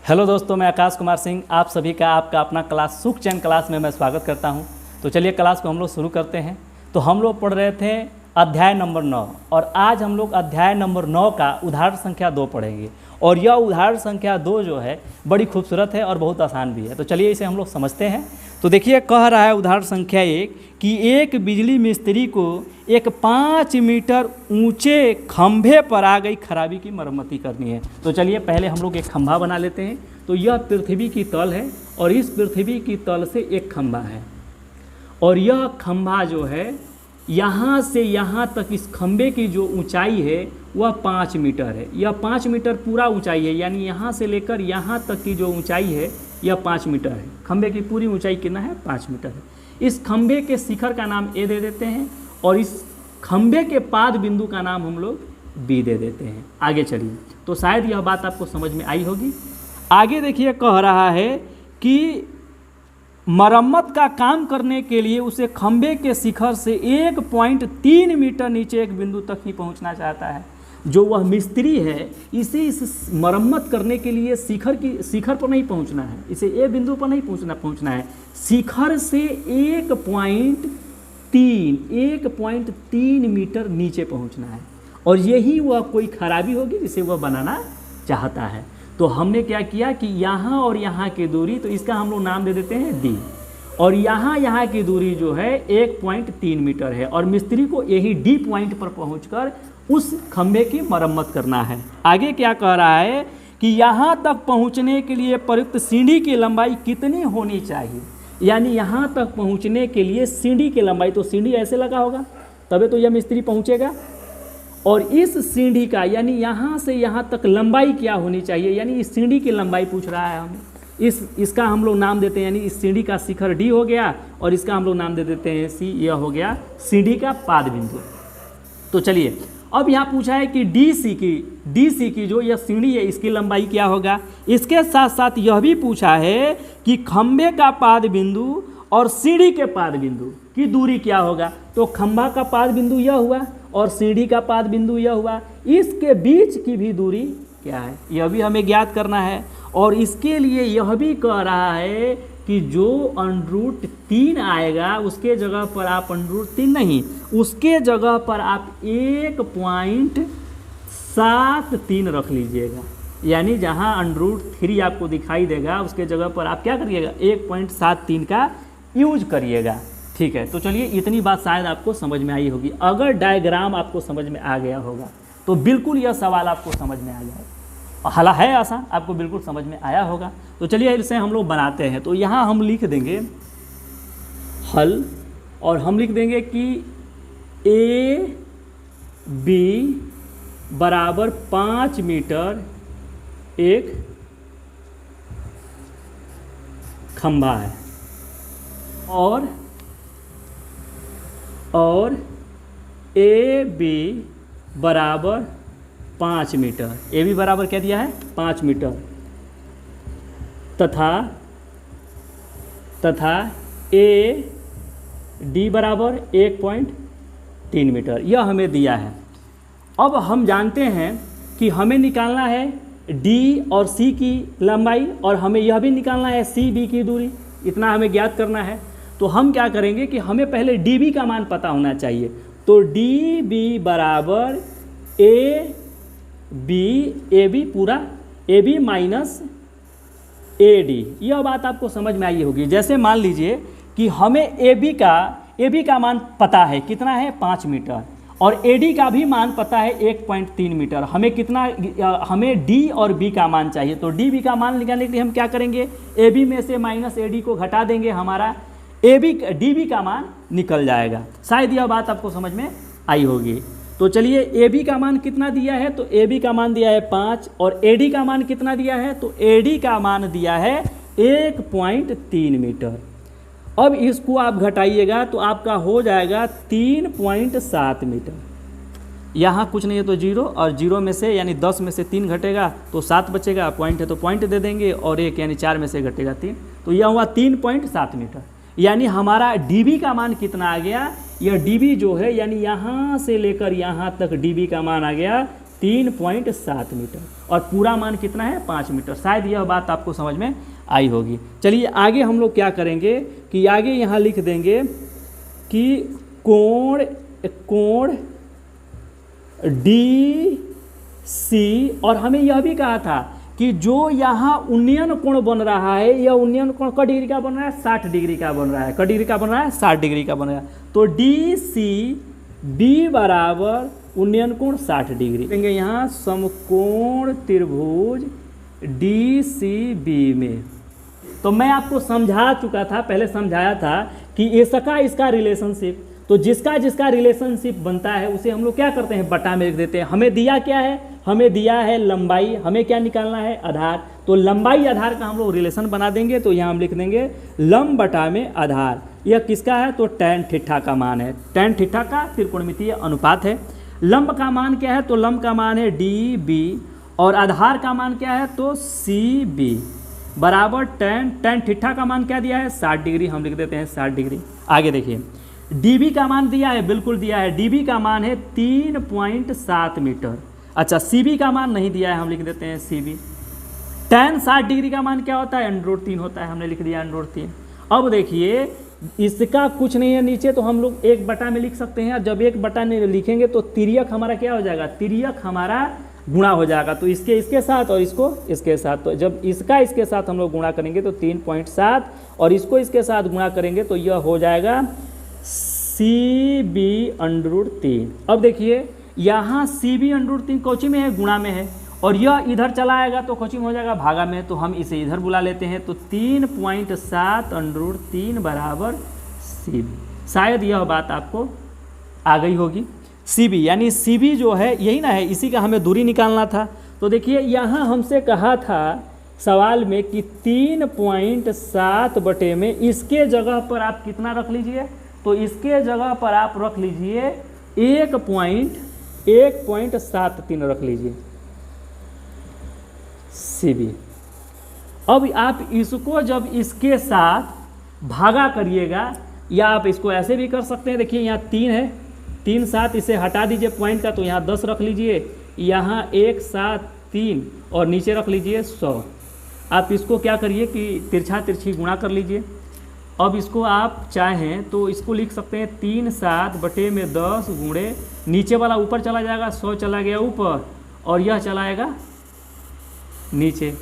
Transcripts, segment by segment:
Hello दोस्तों, मैं आकाश कुमार सिंह आप सभी का आपका अपना क्लास सुख चैन क्लास में मैं स्वागत करता हूं। तो चलिए क्लास को हम लोग शुरू करते हैं। तो हम लोग पढ़ रहे थे अध्याय नंबर 9 और आज हम लोग अध्याय नंबर 9 का उदाहरण संख्या 2 पढ़ेंगे। और यह उदाहरण संख्या 2 जो है बड़ी खूबसूरत है और बहुत आसान भी है। तो चलिए इसे हम लोग समझते हैं। तो देखिए, कह रहा है उदाहरण संख्या 1 कि एक बिजली मिस्त्री को एक 5 मीटर ऊंचे खंभे पर आ गई खराबी की मरम्मती करनी है। तो चलिए पहले हम लोग एक खंभा बना लेते हैं। तो यह पृथ्वी की तल है और इस पृथ्वी की तल से एक खंभा है और यह खंभा जो है यहाँ से यहाँ तक इस खंभे की जो ऊंचाई है वह 5 मीटर है। यह 5 मीटर पूरा ऊंचाई है, यानी यहाँ से लेकर यहाँ तक की जो ऊंचाई है यह 5 मीटर है। खंभे की पूरी ऊंचाई कितना है? 5 मीटर है। इस खंभे के शिखर का नाम ए दे देते हैं और इस खंभे के पाद बिंदु का नाम हम लोग बी दे देते हैं। आगे चलिए, तो शायद यह बात आपको समझ में आई होगी। आगे देखिए, कह रहा है कि मरम्मत का काम करने के लिए उसे खंभे के शिखर से 1.3 मीटर नीचे एक बिंदु तक ही पहुंचना चाहता है। जो वह मिस्त्री है इसे इस मरम्मत करने के लिए शिखर पर नहीं पहुंचना है, इसे ए बिंदु पर नहीं पहुंचना है, शिखर से 1.3 मीटर नीचे पहुंचना है। और यही वह कोई खराबी होगी जिसे वह बनाना चाहता है। तो हमने क्या किया कि यहाँ और यहाँ की दूरी, तो इसका हम लोग नाम दे देते हैं डी, और यहाँ की दूरी जो है 1.3 मीटर है और मिस्त्री को यही डी पॉइंट पर पहुंचकर उस खंभे की मरम्मत करना है। आगे क्या कह रहा है कि यहाँ तक पहुँचने के लिए प्रयुक्त सीढ़ी की लंबाई कितनी होनी चाहिए, यानी यहाँ तक पहुँचने के लिए सीढ़ी की लंबाई, तो सीढ़ी ऐसे लगा होगा तभी तो यह मिस्त्री पहुँचेगा। और इस सीढ़ी का यानी यहाँ से यहाँ तक लंबाई क्या होनी चाहिए, यानी इस सीढ़ी की लंबाई पूछ रहा है हमें। इसका हम लोग नाम देते हैं, यानी इस सीढ़ी का शिखर डी हो गया और इसका हम लोग नाम दे देते हैं सी। यह हो गया सीढ़ी का पाद बिंदु। तो चलिए, अब यहाँ पूछा है कि डी सी की जो यह सीढ़ी है इसकी लंबाई क्या होगा। इसके साथ साथ यह भी पूछा है कि खंभे का पाद बिंदु और सीढ़ी के पाद बिंदु की दूरी क्या होगा। तो खंभा का पाद बिंदु यह हुआ और सीढ़ी का पाद बिंदु यह हुआ, इसके बीच की भी दूरी क्या है यह भी हमें ज्ञात करना है। और इसके लिए यह भी कह रहा है कि जो √3 आएगा उसके जगह पर आप √3 नहीं, उसके जगह पर आप 1.73 रख लीजिएगा। यानी जहाँ √3 आपको दिखाई देगा उसके जगह पर आप क्या करिएगा, 1.73 का यूज करिएगा। ठीक है, तो चलिए इतनी बात शायद आपको समझ में आई होगी। अगर डायग्राम आपको समझ में आ गया होगा तो बिल्कुल यह सवाल आपको समझ में आ जाएगा। हल है आसान, आपको बिल्कुल समझ में आया होगा। तो चलिए इसे हम लोग बनाते हैं। तो यहाँ हम लिख देंगे हल और हम लिख देंगे कि ए बी बराबर 5 मीटर एक खंभा है और ए बी बराबर 5 मीटर, ए बी बराबर क्या दिया है 5 मीटर, तथा ए डी बराबर 1.3 मीटर, यह हमें दिया है। अब हम जानते हैं कि हमें निकालना है डी और सी की लंबाई और हमें यह भी निकालना है सी बी की दूरी, इतना हमें ज्ञात करना है। तो हम क्या करेंगे कि हमें पहले डी बी का मान पता होना चाहिए। तो डी बी बराबर ए बी पूरा A B minus A D, यह बात आपको समझ में आई होगी। जैसे मान लीजिए कि हमें ए बी का मान पता है कितना है 5 मीटर और ए डी का भी मान पता है 1.3 मीटर। हमें डी और बी का मान चाहिए। तो डी बी का मान निकालने के लिए हम क्या करेंगे, ए बी में से माइनस ए डी को घटा देंगे, हमारा डी बी का मान निकल जाएगा। शायद यह बात आपको समझ में आई होगी। तो चलिए, ए बी का मान कितना दिया है, तो ए बी का मान दिया है 5 और ए डी का मान कितना दिया है, तो ए डी का मान दिया है 1.3 मीटर। अब इसको आप घटाइएगा तो आपका हो जाएगा 3.7 मीटर। यहाँ कुछ नहीं है तो 0 और 0 में से यानी 10 में से 3 घटेगा तो 7 बचेगा, पॉइंट है तो पॉइंट दे देंगे और 1 यानी 4 में से घटेगा 3, तो यह हुआ 3.7 मीटर। यानी हमारा dB का मान कितना आ गया, यह dB जो है यानी यहाँ से लेकर यहाँ तक dB का मान आ गया 3.7 मीटर और पूरा मान कितना है 5 मीटर। शायद यह बात आपको समझ में आई होगी। चलिए आगे हम लोग क्या करेंगे कि आगे यहाँ लिख देंगे कि कोण डी सी, और हमें यह भी कहा था कि जो यहाँ उन्नयन कोण बन रहा है, यह उन्नयन कोण क डिग्री का बन रहा है 60 डिग्री का बन रहा है। क डिग्री का बन रहा है 60 डिग्री का बन रहा है। तो डी सी बी बराबर उन्नयन कोण 60 डिग्री देंगे यहाँ समकोण त्रिभुज डी सी बी में। तो मैं आपको समझा चुका था, पहले समझाया था कि इसका रिलेशनशिप, तो जिसका रिलेशनशिप बनता है उसे हम लोग क्या करते हैं बटा में लिख देते हैं। हमें दिया क्या है, हमें दिया है लंबाई, हमें क्या निकालना है आधार। तो लंबाई आधार का हम लोग रिलेशन बना देंगे। तो यहाँ हम लिख देंगे लंब बटा में आधार। यह किसका है, तो tan थीटा का मान है। tan थीटा का त्रिकोणमितीय अनुपात है। लंब का मान क्या है, तो लंब का मान है डी बी और आधार का मान क्या है, तो सी बी बराबर tan थीटा का मान क्या दिया है 60 डिग्री, हम लिख देते हैं 60 डिग्री। आगे देखिए dB का मान दिया है, बिल्कुल दिया है, dB का मान है 3.7 मीटर। अच्छा CB का मान नहीं दिया है, हम लिख देते हैं CB। tan 60 डिग्री का मान क्या होता है, √3 होता है, हमने लिख दिया √3। अब देखिए इसका कुछ नहीं है नीचे, तो हम लोग 1 बटा में लिख सकते हैं। और जब 1 बटा में लिखेंगे तो तिर्यक हमारा क्या हो जाएगा, तिर्यक हमारा गुणा हो जाएगा। तो इसके साथ और इसको इसके साथ, तो जब इसके साथ हम लोग गुणा करेंगे तो 3.7 और इसको इसके साथ गुणा करेंगे तो यह हो जाएगा CB √3। अब देखिए यहाँ CB √3 कोची में है, गुणा में है, और यह इधर चला आएगा तो कोची में हो जाएगा भागा में। तो हम इसे इधर बुला लेते हैं। तो 3.7 √3 बराबर CB। शायद यह बात आपको आ गई होगी। CB यानी CB जो है यही ना है, इसी का हमें दूरी निकालना था। तो देखिए यहाँ हमसे कहा था सवाल में कि 3.7 बटे में इसके जगह पर आप कितना रख लीजिए, तो इसके जगह पर आप रख लीजिए 1.73 रख लीजिए CB। अब आप इसको जब इसके साथ भागा करिएगा, या आप इसको ऐसे भी कर सकते हैं। देखिए यहाँ 3 है, 3 7 इसे हटा दीजिए पॉइंट का, तो यहाँ 10 रख लीजिए, यहाँ 1 7 3 और नीचे रख लीजिए 100। आप इसको क्या करिए कि तिरछा तिरछी गुणा कर लीजिए। अब इसको आप चाहें तो इसको लिख सकते हैं 3 7 बटे में 10 गुणे, नीचे वाला ऊपर चला जाएगा, 100 चला गया ऊपर और यह चलाएगा नीचे।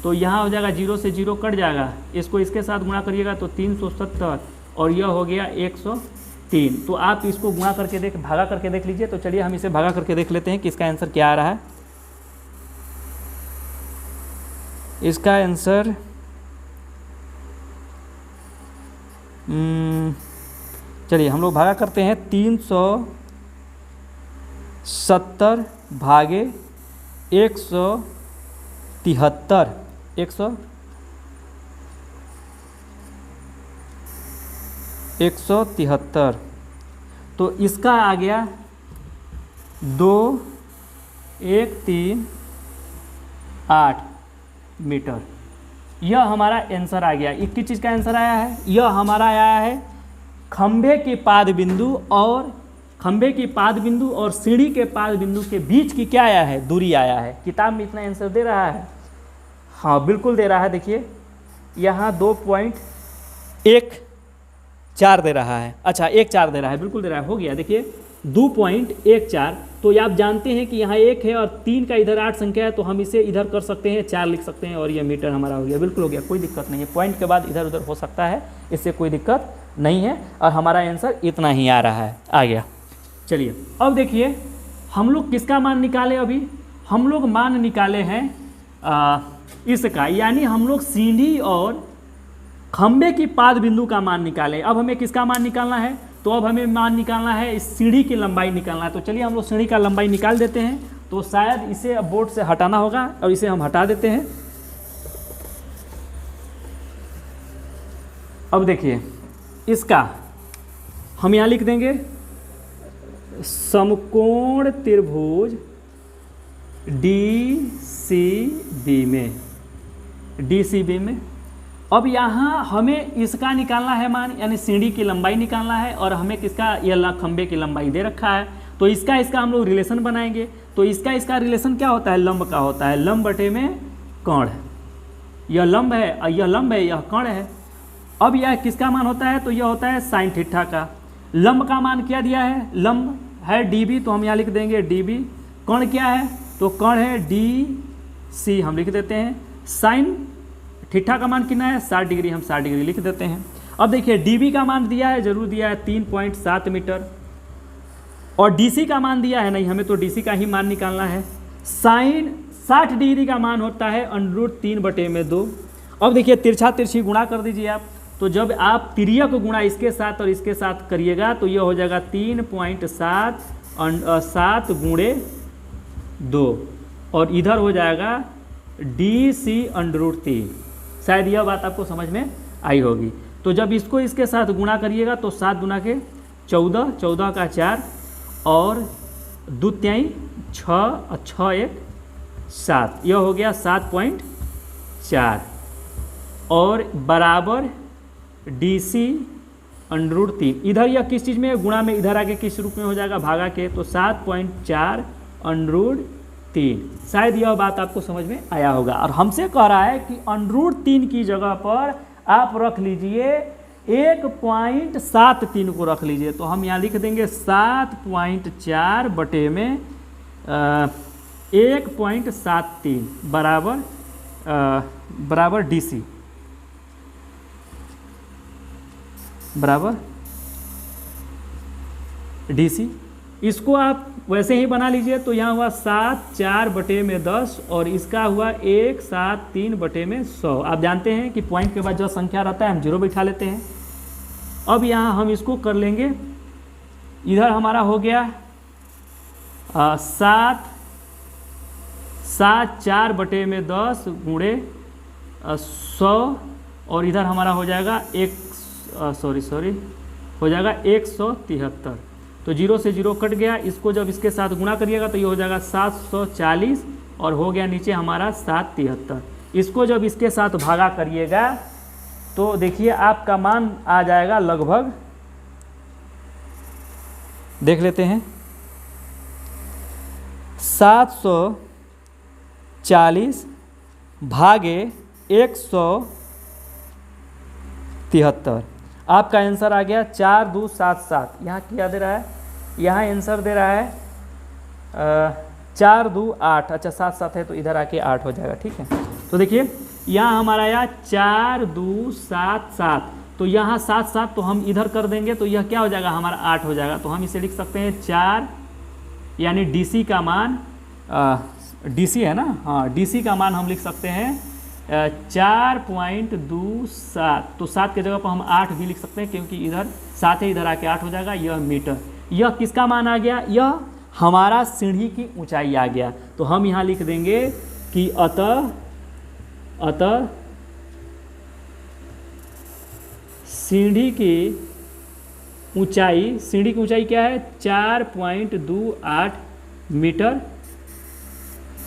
तो यहाँ हो जाएगा 0 से 0 कट जाएगा, इसको इसके साथ गुणा करिएगा तो 370 और यह हो गया 103। तो आप इसको गुणा करके भागा करके देख लीजिए। तो चलिए हम इसे भागा करके देख लेते हैं कि इसका आंसर क्या आ रहा है। इसका आंसर चलिए हम लोग भागा करते हैं 370 भागे 173। तो इसका आ गया 2138 मीटर। यह हमारा आंसर आ गया। ये किस चीज़ का आंसर आया है, यह हमारा आया है खंभे के पाद बिंदु और सीढ़ी के पाद बिंदु के बीच की क्या आया है, दूरी आया है। किताब में इतना आंसर दे रहा है, हाँ बिल्कुल दे रहा है। देखिए यहाँ 2.14 दे रहा है, अच्छा 14 दे रहा है, बिल्कुल दे रहा है, हो गया। देखिए 2.14। तो ये आप जानते हैं कि यहाँ 1 है और 3 का इधर 8 संख्या है, तो हम इसे इधर कर सकते हैं, 4 लिख सकते हैं और ये मीटर हमारा हो गया, बिल्कुल हो गया, कोई दिक्कत नहीं है। पॉइंट के बाद इधर उधर हो सकता है, इससे कोई दिक्कत नहीं है और हमारा आंसर इतना ही आ रहा है, आ गया। चलिए अब देखिए हम लोग किसका मान निकाले, अभी हम लोग मान निकाले हैं इसका, यानी हम लोग सीढ़ी और खंबे की पाद बिंदु का मान निकाले। अब हमें किसका मान निकालना है, तो अब हमें मान निकालना है इस सीढ़ी की लंबाई निकालना है। तो चलिए हम लोग सीढ़ी का लंबाई निकाल देते हैं। तो शायद इसे अब बोर्ड से हटाना होगा और इसे हम हटा देते हैं। अब देखिए इसका हम यहाँ लिख देंगे समकोण त्रिभुज DCB में। अब यहाँ हमें इसका निकालना है मान, यानी सीढ़ी की लंबाई निकालना है और हमें किसका, यह खंबे की लंबाई दे रखा है। तो इसका हम लोग रिलेशन बनाएंगे। तो इसका रिलेशन क्या होता है, लंब का होता है, लंब बटे में कोण है। यह लंब है, यह लंब है, यह कोण है। अब यह किसका मान होता है, तो यह होता है साइन थीटा का। लंब का मान क्या दिया है, लंब है dB, तो हम यहाँ लिख देंगे dB। कोण क्या है, तो कोण है DC, हम लिख देते हैं। साइन थीटा का मान कितना है, 60 डिग्री, हम 60 डिग्री लिख देते हैं। अब देखिए dB का मान दिया है, जरूर दिया है 3.7 मीटर, और DC का मान दिया है नहीं, हमें तो DC का ही मान निकालना है। साइन 60 डिग्री का मान होता है √3/2। अब देखिए तिरछा तिरछी गुणा कर दीजिए आप, तो जब आप तिर्यक गुणा इसके साथ और इसके साथ करिएगा तो यह हो जाएगा 3.7 गुणे 2, और इधर हो जाएगा DC√3। शायद यह बात आपको समझ में आई होगी। तो जब इसको इसके साथ गुणा करिएगा तो 7 गुना के 14, 14 का 4, और 2 तिहाई 6 और 6 1 7, यह हो गया 7.4, और बराबर DC√3। इधर यह किस चीज़ में, गुणा में, इधर आके किस रूप में हो जाएगा, भागा के, तो 7.4√3। शायद यह बात आपको समझ में आया होगा। और हमसे कह रहा है कि √3 की जगह पर आप रख लीजिए 1.73 को रख लीजिए, तो हम यहाँ लिख देंगे 7.4 बटे में 1.73 बराबर DC बराबर DC। इसको आप वैसे ही बना लीजिए, तो यहाँ हुआ 7/4/10, और इसका हुआ 173/100। आप जानते हैं कि पॉइंट के बाद जो संख्या रहता है हम 0 बैठा लेते हैं। अब यहाँ हम इसको कर लेंगे, इधर हमारा हो गया 7/4/10 गुणे 100, और इधर हमारा हो जाएगा हो जाएगा 173। तो 0 से 0 कट गया, इसको जब इसके साथ गुणा करिएगा तो ये हो जाएगा 740, और हो गया नीचे हमारा 773। इसको जब इसके साथ भागा करिएगा तो देखिए आपका मान आ जाएगा लगभग, देख लेते हैं, 740 भागे 173। आपका आंसर आ गया 4277। यहाँ क्या दे रहा है, यहाँ आंसर दे रहा है 428। अच्छा 7 है तो इधर आके 8 हो जाएगा, ठीक है। तो देखिए यहाँ हमारा आया 4277, तो यहाँ 7 तो हम इधर कर देंगे तो यह क्या हो जाएगा, हमारा 8 हो जाएगा। तो हम इसे लिख सकते हैं 4, यानी DC का मान, DC है ना, हाँ DC का मान हम लिख सकते हैं 4.27। तो 7 के जगह पर हम 8 भी लिख सकते हैं, क्योंकि इधर 7 है, इधर आके 8 हो जाएगा। यह मीटर, यह किसका मान आ गया, यह हमारा सीढ़ी की ऊंचाई आ गया। तो हम यहाँ लिख देंगे कि अतः सीढ़ी की ऊंचाई क्या है, 4.28 मीटर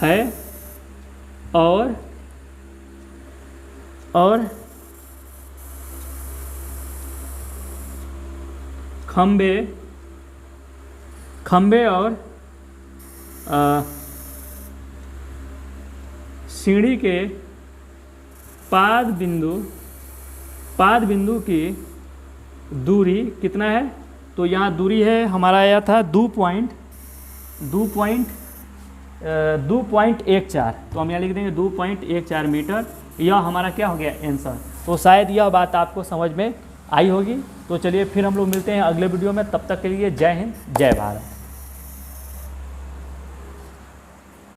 है, और खंबे और सीढ़ी के पाद बिंदु की दूरी कितना है, तो यहाँ दूरी है हमारा आया था 2.14, तो हम यहाँ लिख देंगे 2.14 मीटर। यह हमारा क्या हो गया आंसर। तो शायद यह बात आपको समझ में आई होगी। तो चलिए फिर हम लोग मिलते हैं अगले वीडियो में, तब तक के लिए जय हिंद जय भारत।